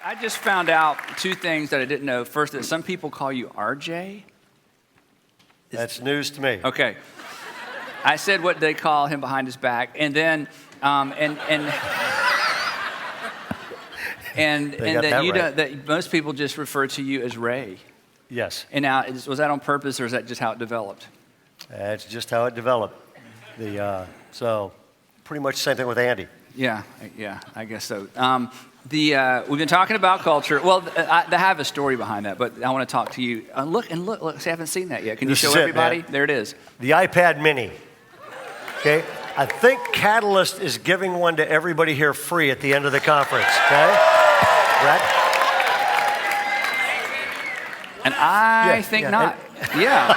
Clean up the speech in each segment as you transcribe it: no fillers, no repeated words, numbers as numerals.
I just found out two things that I didn't know. First, that some people call you RJ. That's news to me. Okay. I said what they call him behind his back, and then and that you don't, that most people just refer to you as Ray. Yes. And now, was that on purpose, or is that just how it developed? That's just how it developed. So pretty much the same thing with Andy. Yeah, I guess so. We've been talking about culture. Well, I have a story behind that, but I want to talk to you. Look, see, I haven't seen that yet. Can you show everybody? Man. There it is. The iPad Mini. Okay, I think Catalyst is giving one to everybody here free at the end of the conference. Okay, Brad. And I think not. Yeah.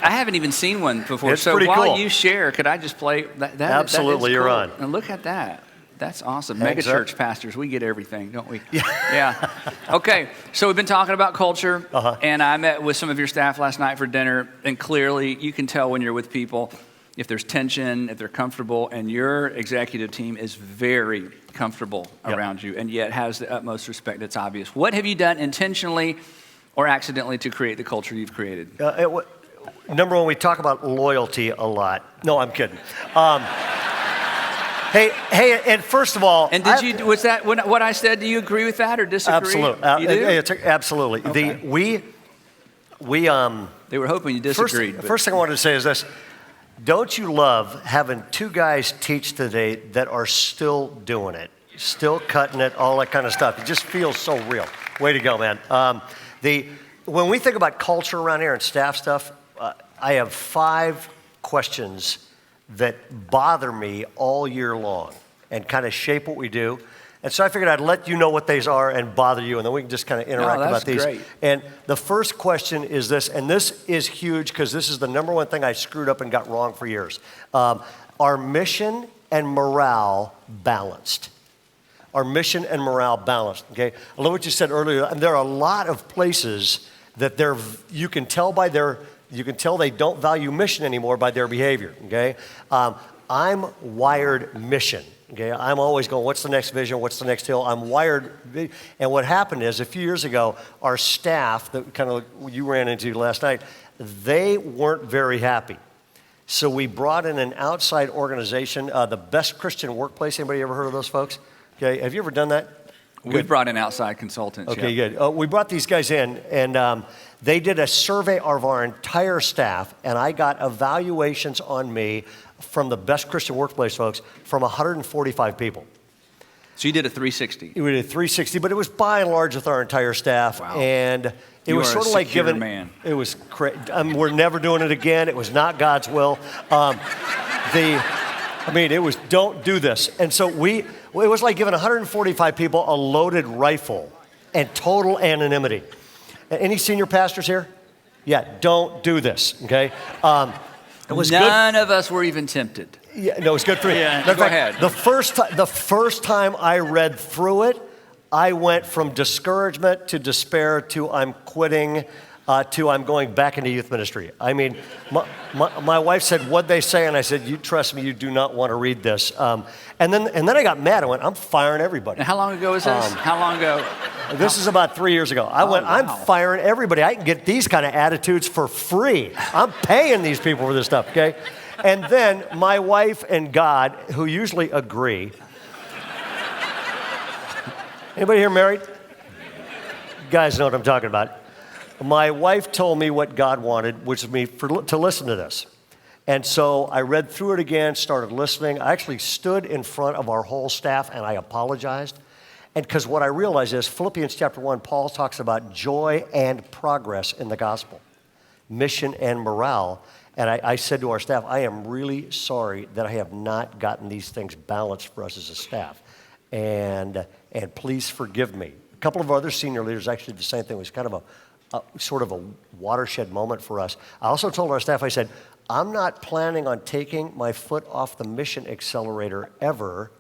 I haven't even seen one before. It's so pretty while cool. you share, could I just play that? Absolutely, you're on. And look at that. That's awesome. Thanks, Mega church pastors, we get everything, don't we? Yeah. Yeah. Okay, so we've been talking about culture, and I met with some of your staff last night for dinner, and clearly you can tell when you're with people if there's tension, if they're comfortable, and your executive team is very comfortable around you, and yet has the utmost respect. It's obvious. What have you done intentionally or accidentally to create the culture you've created? Number one, we talk about loyalty a lot. No, I'm kidding. Hey, and first of all... And was that what I said, do you agree with that or disagree? Absolutely. You do? Absolutely. Okay. They were hoping you disagreed. First thing I wanted to say is this. Don't you love having two guys teach today that are still doing it, still cutting it, all that kind of stuff? It just feels so real. Way to go, man. When we think about culture around here and staff stuff, I have 5 questions that bother me all year long and kind of shape what we do. And so I figured I'd let you know what these are and bother you, and then we can just kind of interact about these. Great. And the first question is this, and this is huge because this is the number one thing I screwed up and got wrong for years. Are mission and morale balanced? Are mission and morale balanced? Okay, I love what you said earlier. And there are a lot of places that you can tell they don't value mission anymore by their behavior. Okay, I'm wired mission. Okay, I'm always going, what's the next vision? What's the next hill? I'm wired. And what happened is a few years ago, our staff that kind of you ran into last night, they weren't very happy. So we brought in an outside organization, the Best Christian Workplace. Anybody ever heard of those folks? Okay, have you ever done that? We brought in outside consultants. Okay, good. We brought these guys in, and they did a survey of our entire staff, and I got evaluations on me from the Best Christian Workplace folks from 145 people. So you did a 360. We did a 360, but it was by and large with our entire staff. Wow. And it was sort of like giving. Man. It was we're never doing it again. It was not God's will. It was don't do this. And so it was like giving 145 people a loaded rifle and total anonymity. Any senior pastors here? Yeah, don't do this. Okay. It was None of us were even tempted. Yeah, no, it was good for me. Yeah, go ahead. The first time I read through it, I went from discouragement to despair to I'm quitting to I'm going back into youth ministry. I mean, my wife said, what'd they say? And I said, you trust me, you do not want to read this. And then I got mad. I went, I'm firing everybody. And how long ago was this? How long ago? This is about 3 years ago. I went, wow. I'm firing everybody. I can get these kind of attitudes for free. I'm paying these people for this stuff, okay? And then my wife and God, who usually agree. Anybody here married? You guys know what I'm talking about. My wife told me what God wanted, which was me to listen to this. And so I read through it again, started listening. I actually stood in front of our whole staff and I apologized. And because what I realized is Philippians chapter 1, Paul talks about joy and progress in the gospel, mission and morale. And I said to our staff, I am really sorry that I have not gotten these things balanced for us as a staff. And please forgive me. A couple of other senior leaders actually did the same thing. It was kind of sort of a watershed moment for us. I also told our staff, I said, I'm not planning on taking my foot off the mission accelerator ever.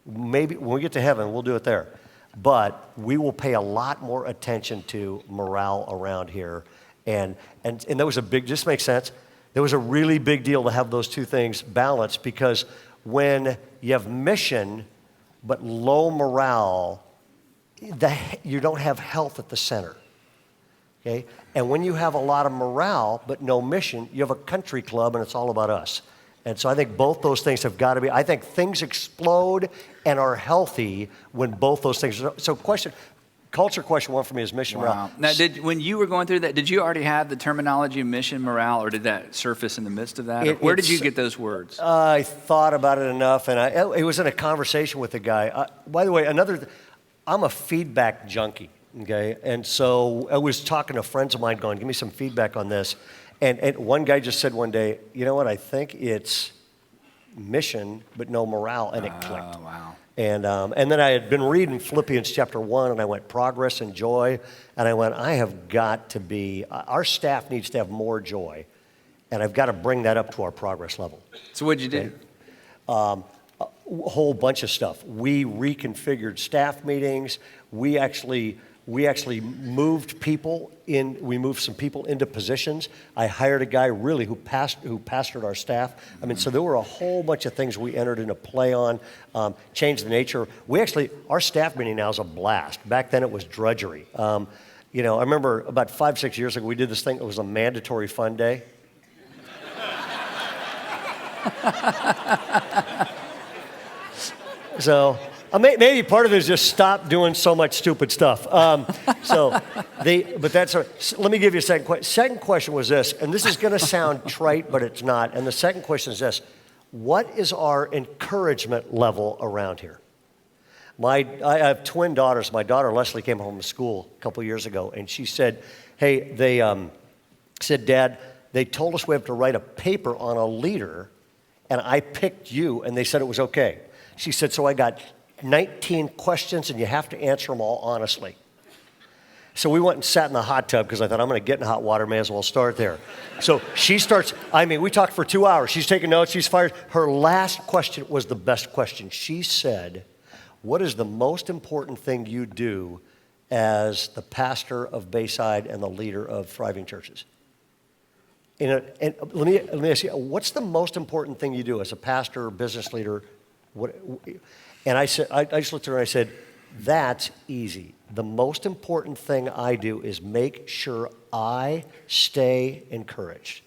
Maybe when we get to heaven, we'll do it there. But we will pay a lot more attention to morale around here. And that was a big, just makes sense. There was a really big deal to have those two things balanced because when you have mission but low morale, you don't have health at the center. Okay? And when you have a lot of morale but no mission, you have a country club and it's all about us. And so I think both those things have got to be, I think things explode and are healthy when both those things are. So culture question one for me is mission morale. Now, when you were going through that, did you already have the terminology of mission morale, or did that surface in the midst of that? Where did you get those words? I thought about it enough, and it was in a conversation with a guy. By the way, I'm a feedback junkie, okay? And so I was talking to friends of mine going, give me some feedback on this. And one guy just said one day, you know what, I think it's mission, but no morale, and it clicked. Wow. And then I had been reading Philippians chapter 1, and I went, progress and joy. And I went, I have got to be, our staff needs to have more joy. And I've got to bring that up to our progress level. So what'd you do? A whole bunch of stuff. We reconfigured staff meetings. We actually moved people in. We moved some people into positions. I hired a guy really who pastored our staff. I mean, so there were a whole bunch of things we entered into play on, changed the nature. Our staff meeting now is a blast. Back then it was drudgery. I remember about 5-6 years ago we did this thing. It was a mandatory fun day. So maybe part of it is just stop doing so much stupid stuff. Let me give you a second question. Second question was this, and this is going to sound trite, but it's not. And the second question is this: what is our encouragement level around here? I have twin daughters. My daughter Leslie came home from school a couple years ago, and she said, "Hey, they said, Dad, they told us we have to write a paper on a leader, and I picked you, and they said it was okay." She said, "So I got 19 questions, and you have to answer them all honestly." So we went and sat in the hot tub because I thought, I'm going to get in hot water, may as well start there. So she starts, we talked for 2 hours. She's taking notes, she's fired. Her last question was the best question. She said, what is the most important thing you do as the pastor of Bayside and the leader of thriving churches? And let me ask you, what's the most important thing you do as a pastor or business leader? And I said, I just looked at her and I said, that's easy. The most important thing I do is make sure I stay encouraged.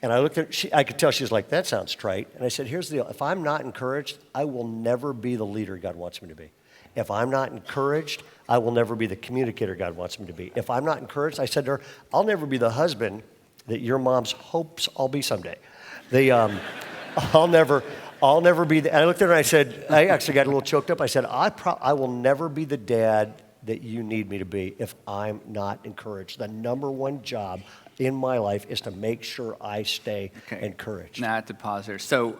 And I looked at her, I could tell she was like, that sounds trite. And I said, here's the deal. If I'm not encouraged, I will never be the leader God wants me to be. If I'm not encouraged, I will never be the communicator God wants me to be. If I'm not encouraged, I said to her, I'll never be the husband that your mom's hopes I'll be someday. I'll never be and I looked at her and I said, I actually got a little choked up. I said, I will never be the dad that you need me to be if I'm not encouraged. The number one job in my life is to make sure I stay encouraged. Now I have to pause there. So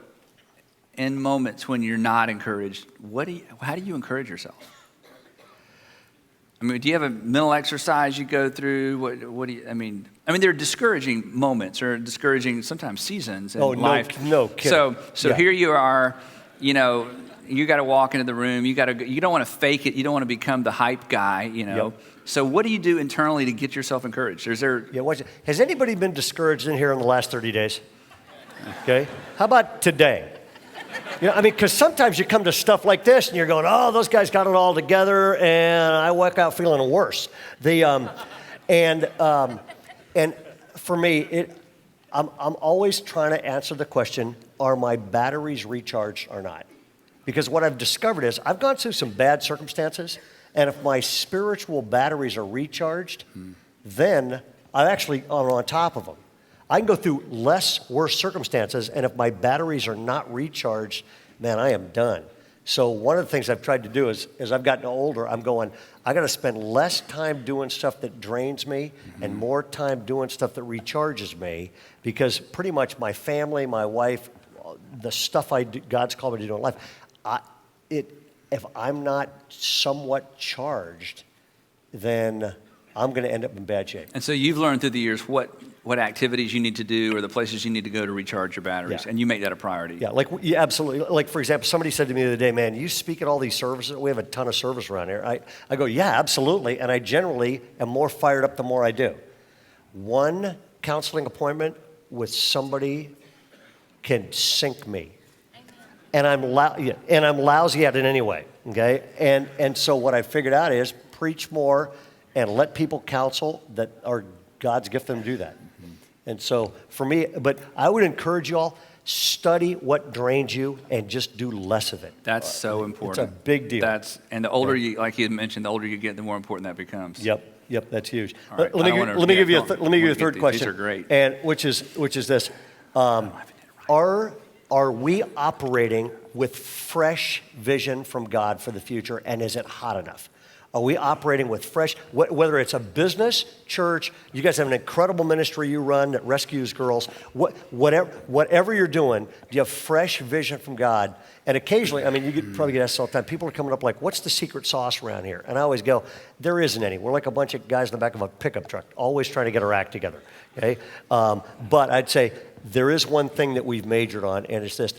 in moments when you're not encouraged, how do you encourage yourself? I mean, do you have a mental exercise you go through? What do you, I mean, there are discouraging moments or discouraging sometimes seasons in life. No kidding. So Here you are, you got to walk into the room. You don't want to fake it. You don't want to become the hype guy, Yep. So what do you do internally to get yourself encouraged? Has anybody been discouraged in here in the last 30 days? Okay. How about today? Because sometimes you come to stuff like this and you're going, oh, those guys got it all together, and I walk out feeling worse. And for me, I'm always trying to answer the question, are my batteries recharged or not? Because what I've discovered is I've gone through some bad circumstances, and if my spiritual batteries are recharged, then I'm actually on top of them. I can go through worse circumstances, and if my batteries are not recharged, man, I am done. So one of the things I've tried to do is, as I've gotten older, I'm going, I got to spend less time doing stuff that drains me and more time doing stuff that recharges me, because pretty much my family, my wife, the stuff God's called me to do in life, if I'm not somewhat charged, then I'm going to end up in bad shape. And so you've learned through the years what activities you need to do or the places you need to go to recharge your batteries, and you make that a priority. Yeah, absolutely. Like, for example, somebody said to me the other day, man, you speak at all these services. We have a ton of service around here. I go, yeah, absolutely. And I generally am more fired up the more I do. One counseling appointment with somebody can sink me. and I'm lousy at it anyway, okay? And so what I figured out is preach more and let people counsel that are God's gift them to do that. And so for me, but I would encourage you all, study what drains you and just do less of it. That's so important. It's a big deal. And the older you, like you had mentioned, the older you get, the more important that becomes. Yep, that's huge. All right, Let me give you a third question. These are great. And which is this: are we operating with fresh vision from God for the future, and is it hot enough? Are we operating with fresh, whether it's a business, church, you guys have an incredible ministry you run that rescues girls, whatever you're doing, do you have fresh vision from God? And occasionally, I mean, probably get asked all the time, people are coming up like, what's the secret sauce around here? And I always go, there isn't any. We're like a bunch of guys in the back of a pickup truck, always trying to get our act together, okay? But I'd say there is one thing that we've majored on, and it's this.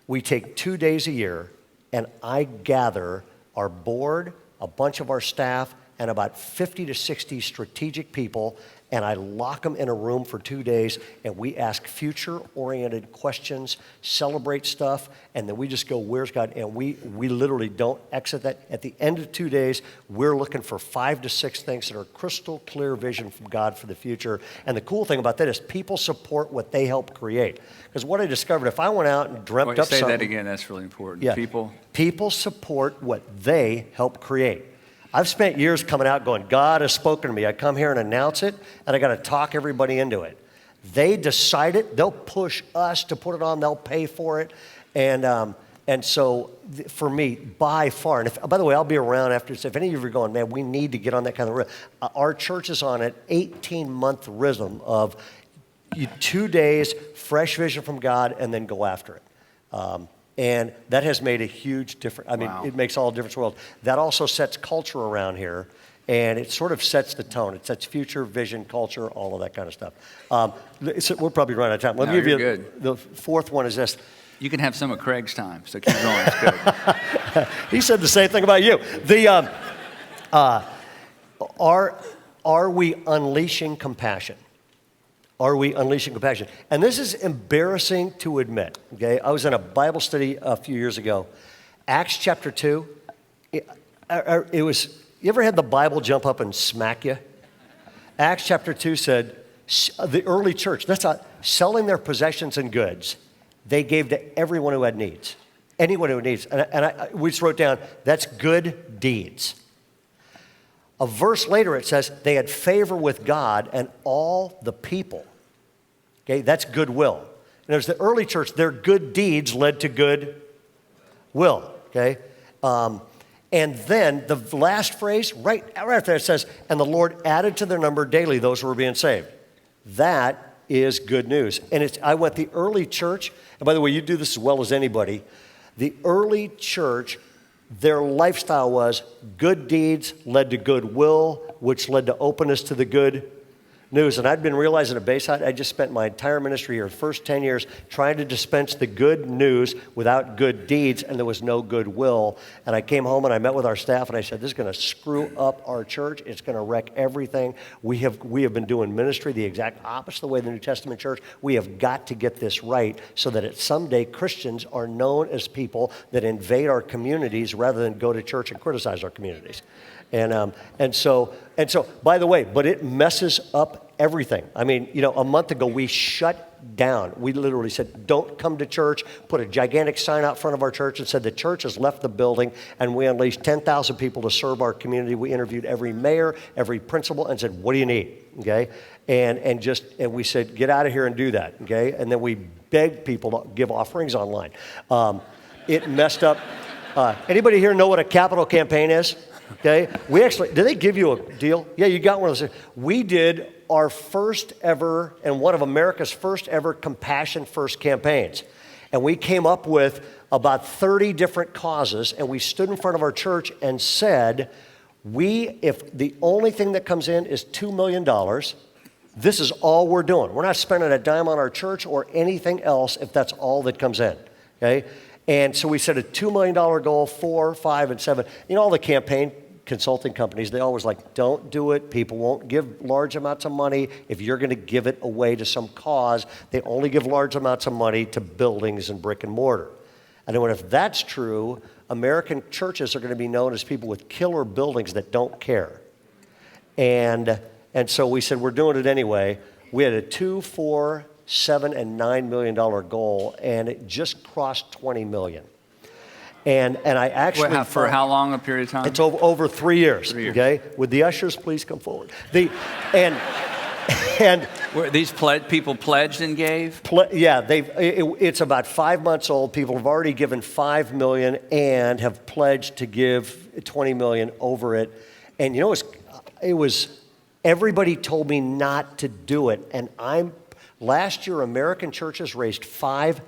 We take 2 days a year, and I gather our board, a bunch of our staff, and about 50 to 60 strategic people, and I lock them in a room for 2 days, and we ask future-oriented questions, celebrate stuff, and then we just go, where's God? And we literally don't exit that. At the end of 2 days, we're looking for 5 to 6 things that are crystal clear vision from God for the future. And the cool thing about that is people support what they help create. Because what I discovered, if I went out and dreamt up something. Say that again, that's really important. Yeah, people support what they help create. I've spent years coming out going, God has spoken to me. I come here and announce it, and I got to talk everybody into it. They decide it. They'll push us to put it on. They'll pay for it. And so for me, by far, and by the way, I'll be around after, if any of you are going, man, we need to get on that kind of rhythm. Our church is on an 18-month rhythm of 2 days, fresh vision from God, and then go after it. And that has made a huge difference. I mean, It makes all the difference in the world. That also sets culture around here, and it sort of sets the tone. It sets future, vision, culture, all of that kind of stuff. We're probably running out of time. Let me give you good. The fourth one is this. You can have some of Craig's time, so keep going. It's good. He said the same thing about you. Are we unleashing compassion? Are we unleashing compassion? And this is embarrassing to admit, okay? I was in a Bible study a few years ago. Acts chapter 2, you ever had the Bible jump up and smack you? Acts chapter 2 said, the early church, that's not selling their possessions and goods, they gave to everyone who had needs. Anyone who needs. We just wrote down, that's good deeds. A verse later it says, they had favor with God and all the people. Okay, that's goodwill. And there's the early church, their good deeds led to good will, okay? And then the last phrase, right after that, it says, and the Lord added to their number daily those who were being saved. That is good news. And I went the early church, and by the way, you do this as well as anybody. The early church, their lifestyle was good deeds led to goodwill, which led to openness to the good news. And I'd been realizing at Bayside, I just spent my entire ministry here, the first 10 years, trying to dispense the good news without good deeds, and there was no goodwill. And I came home and I met with our staff and I said, this is going to screw up our church. It's going to wreck everything. We have been doing ministry the exact opposite of the way the New Testament church. We have got to get this right so that someday Christians are known as people that invade our communities rather than go to church and criticize our communities. And so, by the way, but it messes up everything. I mean, a month ago we shut down. We literally said, don't come to church, put a gigantic sign out front of our church and said the church has left the building, and we unleashed 10,000 people to serve our community. We interviewed every mayor, every principal, and said, what do you need? Okay? And we said, get out of here and do that. Okay? And then we begged people to give offerings online. It messed up. Anybody here know what a capital campaign is? Okay, did they give you a deal? Yeah, you got one of those. We did our first ever and one of America's first ever Compassion First campaigns. And we came up with about 30 different causes, and we stood in front of our church and said, if the only thing that comes in is $2 million, this is all we're doing. We're not spending a dime on our church or anything else if that's all that comes in, okay? And so we set a $2 million goal, 4, 5, and 7. All the campaign consulting companies, they always like, don't do it. People won't give large amounts of money if you're going to give it away to some cause. They only give large amounts of money to buildings and brick and mortar. And then if that's true, American churches are going to be known as people with killer buildings that don't care. And so we said, we're doing it anyway. We had a $2, $4, $7, and $9 million goal, and it just crossed $20 million. And I actually... Wait, for how long a period of time? It's over 3 years. 3 years. Okay? Would the ushers please come forward? Were these people pledged and gave? It's about 5 months old. People have already given $5 million and have pledged to give $20 million over it. And it was everybody told me not to do it. And last year, American churches raised $5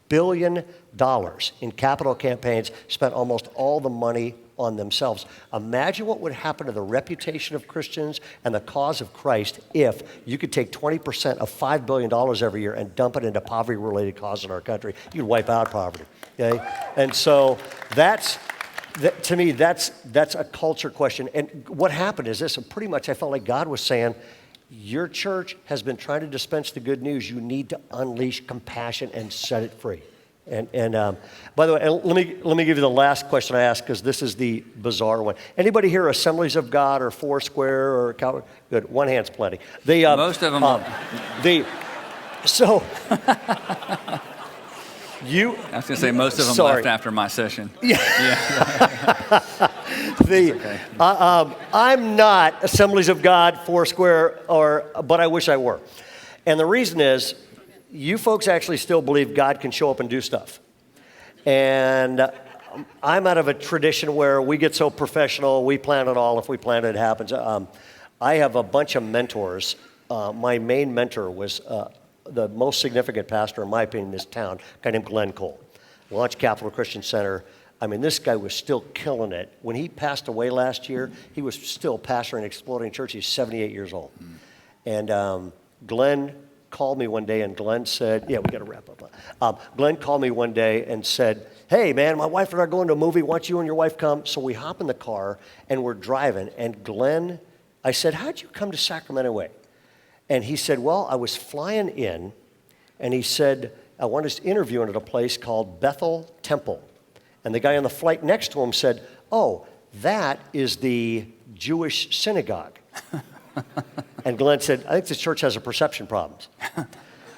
billion in capital campaigns, spent almost all the money on themselves. Imagine what would happen to the reputation of Christians and the cause of Christ if you could take 20% of $5 billion every year and dump it into poverty-related causes in our country. You'd wipe out poverty, okay? And so to me, that's a culture question. And what happened is this, and pretty much I felt like God was saying, your church has been trying to dispense the good news. You need to unleash compassion and set it free. And by the way, let me give you the last question I asked, because this is the bizarre one. Anybody here Assemblies of God or Foursquare or Calvary? Good, one hand's plenty. Most of them are. So I was going to say most of them left after my session. Okay. I'm not Assemblies of God, Foursquare, but I wish I were. And the reason is, you folks actually still believe God can show up and do stuff. And I'm out of a tradition where we get so professional, we plan it all. If we plan it, it happens. I have a bunch of mentors. My main mentor was the most significant pastor, in my opinion, in this town, a guy named Glenn Cole. Launch Capital Christian Center. I mean, this guy was still killing it. When he passed away last year, he was still pastoring Exploding Church. He's 78 years old. And Glenn called me one day, and Glenn said, we got to wrap up. Glenn called me one day and said, hey, man, my wife and I are going to a movie. Why don't you and your wife come? So we hop in the car, and we're driving. And Glenn, I said, how'd you come to Sacramento Way? And he said, well, I was flying in, and he said, I wanted to interview at a place called Bethel Temple. And the guy on the flight next to him said, oh, that is the Jewish synagogue. And Glenn said, I think this church has a perception problems. And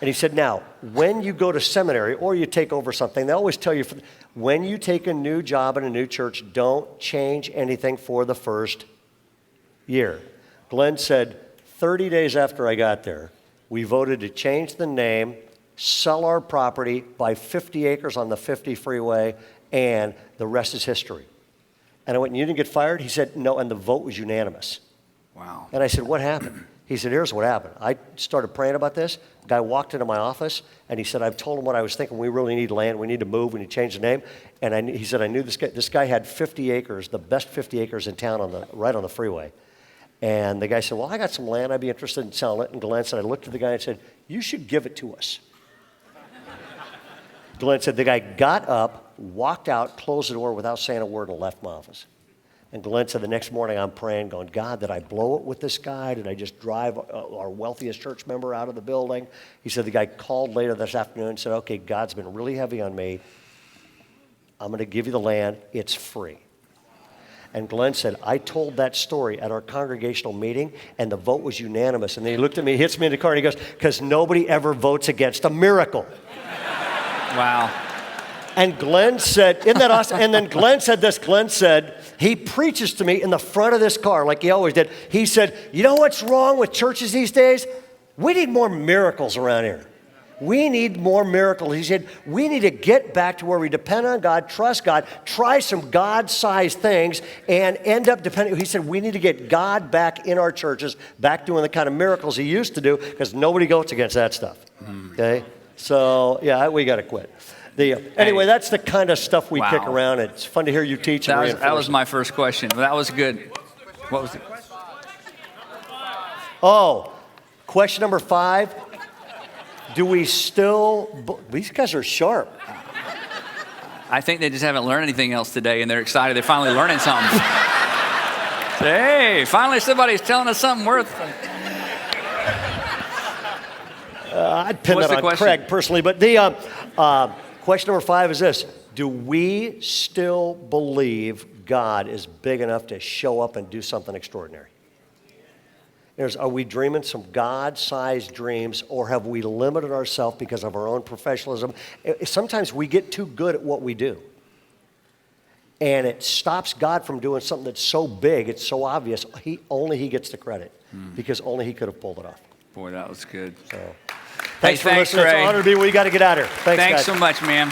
he said, now, when you go to seminary or you take over something, they always tell you, when you take a new job in a new church, don't change anything for the first year. Glenn said, 30 days after I got there, we voted to change the name, sell our property, buy 50 acres on the 50 freeway, and the rest is history. And I went, you didn't get fired? He said, no, and the vote was unanimous. Wow. And I said, what happened? He said, here's what happened. I started praying about this. The guy walked into my office, and he said, I've told him what I was thinking. We really need land. We need to move. We need to change the name. And he said, I knew this guy. This guy had 50 acres, the best 50 acres in town, right on the freeway. And the guy said, well, I got some land. I'd be interested in selling it. And Glenn said, I looked at the guy and said, you should give it to us. Glenn said, the guy got up, walked out, closed the door without saying a word, and left my office. And Glenn said, the next morning I'm praying, going, God, did I blow it with this guy? Did I just drive our wealthiest church member out of the building? He said, the guy called later this afternoon and said, okay, God's been really heavy on me. I'm going to give you the land. It's free. And Glenn said, I told that story at our congregational meeting, and the vote was unanimous. And then he looked at me, hits me in the car, and he goes, because nobody ever votes against a miracle. Wow. And Glenn said, isn't that awesome? And then Glenn said this. Glenn said, he preaches to me in the front of this car like he always did. He said, you know what's wrong with churches these days? We need more miracles around here. We need more miracles. He said, we need to get back to where we depend on God, trust God, try some God-sized things, and end up depending. He said, we need to get God back in our churches, back doing the kind of miracles he used to do, because nobody goes against that stuff. Okay? So, yeah, we got to quit. Anyway, that's the kind of stuff we kick around. It's fun to hear you teach. That was my first question. That was good. What was it? Oh, question number 5. Do we still... These guys are sharp. I think they just haven't learned anything else today, and they're excited. They're finally learning something. Hey, finally somebody's telling us something worth. I'd pin What's that the on question? Craig personally, but the question number 5 is this. Do we still believe God is big enough to show up and do something extraordinary? Are we dreaming some God-sized dreams, or have we limited ourselves because of our own professionalism? Sometimes we get too good at what we do, and it stops God from doing something that's so big, it's so obvious, only he gets the credit, because only he could have pulled it off. Boy, that was good. So, Hey, thanks for listening. Ray. It's an honor to be where you got to get out of here. Thanks, Thanks guys. so much, man.